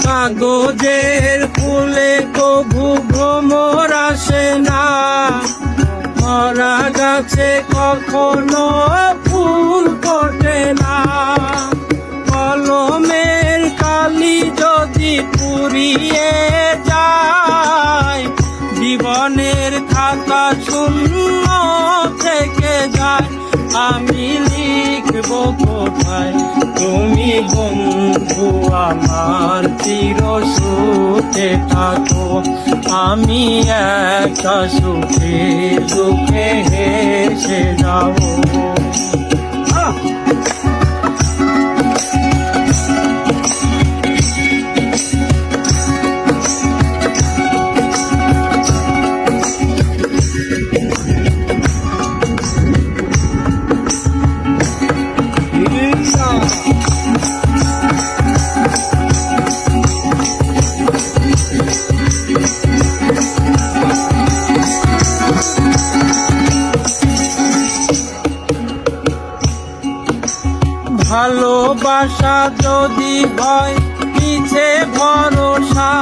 কাগজের ফুলে কভু ভ্রমর আসে না, মরা গাছে কখনো ফুল ফোটে না। কলমের কালি যদি পুড়িয়ে যায়, জীবনের খাতা শূন্য থেকে যায়। আমি লিখব কোথায় তুমি বন্ধু আমার চির সুখে থাকো, আমি একা সুখে দুঃখে হেসে যাব। ভালোবাসা যদি হয় পিছে ভরসা,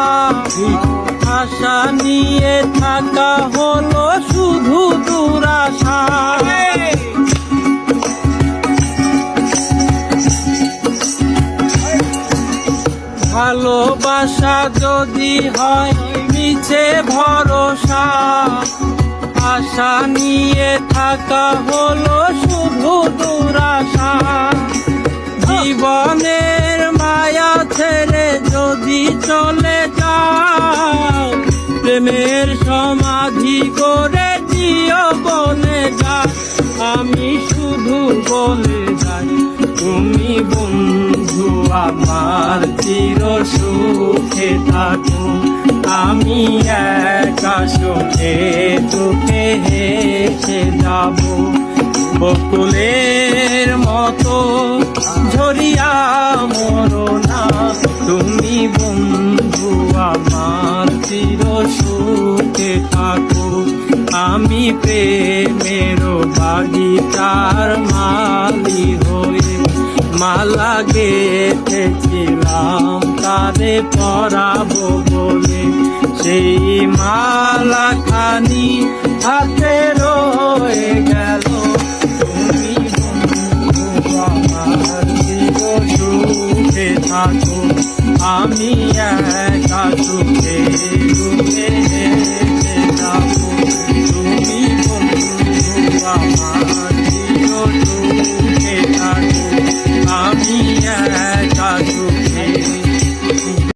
আশা নিয়ে থাকা হলো শুধু দুরাশা। ভালোবাসা যদি হয় পিছে ভরসা, আশা নিয়ে থাকা হলো শুধু দুরাশা। জীবনের মায়া ছেড়ে যদি চলে যাও, প্রেমের সমাধি করে দিও বলে যাও। আমি শুধু বলে যাই তুমি বন্ধু আমার চির সুখে থাকো, আমি একা সুখে দুঃখে হেসে যাব। বকুলের মতো ঝরিয়া মরো না, তুমি বন্ধু আমার চির সুখে থাকো, আমি প্রেমের বাগিচার মালি হয়ে মালা গেঁথেছিলাম তারে পরাবো বলে। সেই মালা খানি হাতে রয়ে গেল, তুমি বন্ধু আমার চির সুখে থাকো, আমি একা সুখে